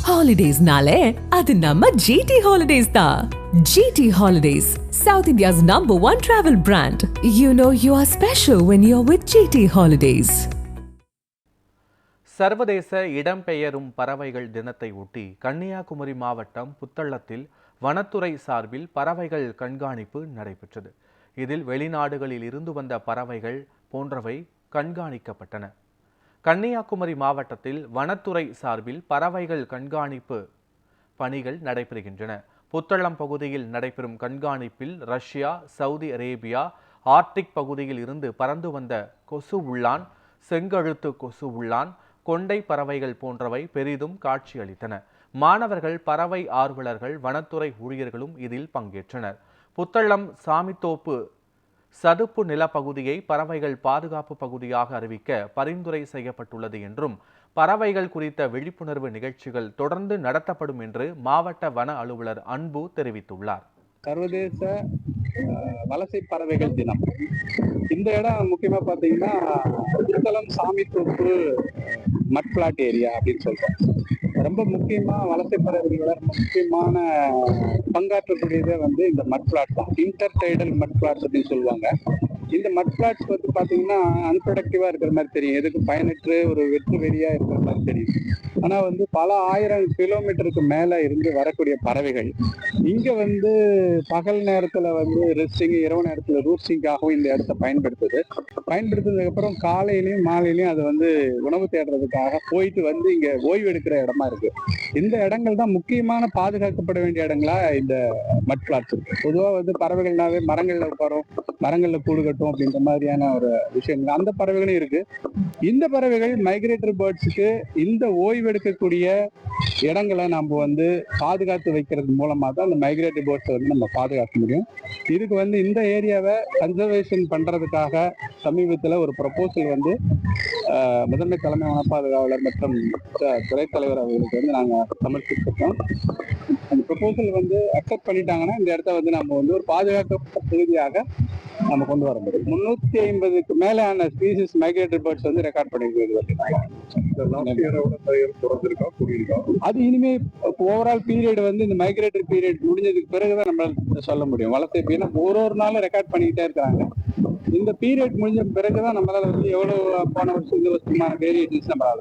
Holidays-nale, adu namma GT Holidays da. GT Holidays, South India's #1 travel brand. You know you are special when you're with GT Holidays. சர்வதேச இடம்பெயரும் பறவைகள் தினத்தை ஒட்டி கன்னியாகுமரி மாவட்டம் புத்தளத்தில் வனத்துறை சார்பில் பறவைகள் கண்காணிப்பு நடைபெற்றது. இதில் வெளிநாடுகளில் இருந்து வந்த பறவைகள் போன்றவை கண்காணிக்கப்பட்டன. கன்னியாகுமரி மாவட்டத்தில் வனத்துறை சார்பில் பறவைகள் கண்காணிப்பு பணிகள் நடைபெறுகின்றன. புத்தளம் பகுதியில் நடைபெறும் கண்காணிப்பில் ரஷ்யா, சவுதி அரேபியா, ஆர்டிக் பகுதியில் இருந்து பறந்து வந்த கொசு உள்ளான், செங்கழுத்து கொசு உள்ளான், கொண்டை பறவைகள் போன்றவை பெரிதும் காட்சியளித்தன. மாணவர்கள், பறவை ஆர்வலர்கள், வனத்துறை ஊழியர்களும் இதில் பங்கேற்றனர். புத்தளம் சாமித்தோப்பு சதுப்பு நிலப்பகுதியை பறவைகள் பாதுகாப்பு பகுதியாக அறிவிக்க பரிந்துரை செய்யப்பட்டுள்ளது என்றும், பறவைகள் குறித்த விழிப்புணர்வு நிகழ்ச்சிகள் தொடர்ந்து நடத்தப்படும் என்று மாவட்ட வன அலுவலர் அன்பு தெரிவித்துள்ளார். சர்வதேச வலசை பறவைகள் தினம். இந்த இடம் முக்கியமா பாத்தீங்கன்னா புத்தளம் சாமித்தோப்பு மட் பிளாட் ஏரியா அப்படின்னு சொல்றோம். ரொம்ப முக்கியமா வலசை பறவைகளோட முக்கியமான பங்காற்றக்கூடியதே வந்து இந்த மட் பிளாட் தான். இன்டர்டைடல் மட் பிளாட்ஸ் அப்படின்னு சொல்லுவாங்க. இந்த மட் பிளாட்ஸ் வந்து பாத்தீங்கன்னா அன்ப்ரொடக்டிவா இருக்கிற மாதிரி தெரியும், எதுக்கு பயனற்று ஒரு வெற்று வெளியா இருக்கிற மாதிரி தெரியும். ஆனா வந்து பல ஆயிரம் கிலோமீட்டருக்கு மேல இருந்து வரக்கூடிய பறவைகள் இங்க வந்து பகல் நேரத்துல வந்து ரெஸ்டிங், இரவு நேரத்துல ரூஸ்டிங்காகவும் இந்த இடத்த பயன்படுத்துறதுக்கு அப்புறம் காலையிலயும் மாலையிலயும் அது வந்து உணவு தேடுறதுக்காக போயிட்டு வந்து இங்க ஓய்வு எடுக்கிற இடமா இருக்கு. இந்த இடங்கள் தான் முக்கியமான பாதுகாக்கப்பட வேண்டிய இடங்களா இந்த மட் பிளாட்ஸ் இருக்கு. பொதுவா வந்து பறவைகள்னாவே மரங்கள்ல உட்காரும், மரங்கள்ல கூடு கட்டும் அப்படின்ற மாதிரியான ஒரு விஷயங்கள், அந்த பறவைகளும் இருக்கு. இந்த பறவைகள் மைக்ரேட்டரி பேர்ட்ஸுக்கு இந்த ஓய்வு எடுக்கக்கூடிய இடங்களை நம்ம வந்து பாதுகாத்து வைக்கிறது மூலமா தான் அந்த மைக்ரேட்டரி பேர்ட்ஸை வந்து நம்ம பாதுகாக்க முடியும். இதுக்கு வந்து இந்த ஏரியாவை கன்சர்வேஷன் பண்றதுக்காக சமீபத்தில் ஒரு ப்ரொபோசல் வந்து முதன்மை தலைமை வனப்பாதுகாவலர் மற்றும் துறை தலைவர் அவர்களுக்கு வந்து நாங்கள் சமர்ப்பிச்சிருக்கோம். அந்த ப்ரொபோசல் வந்து அக்செப்ட் பண்ணிட்டாங்கன்னா இந்த இடத்த வந்து நம்ம வந்து ஒரு பாதுகாக்கப்பட்ட பகுதியாக நம்ம கொண்டு வர முடியும். 350க்கு மேலான ஸ்பீசிஸ் மைக்ரேட்டரி பேர்ட்ஸ் வந்து ரெக்கார்ட் பண்ணிருக்கிறது. அது இனிமே ஓவரால் பீரியட் வந்து இந்த மைக்ரேட்டரி பீரியட் முடிஞ்சதுக்கு பிறகுதான் நம்ம சொல்ல முடியும். வளர்த்து எப்படின்னா ஒரு நாளும் ரெக்கார்ட் பண்ணிக்கிட்டே இருக்கிறாங்க. இந்த பீரியட் முடிஞ்ச பிறகுதான் நம்மளால வந்து எவ்வளவு போன வருஷம் இந்த வருஷமான வேரியேஷன்ஸ் நம்மளால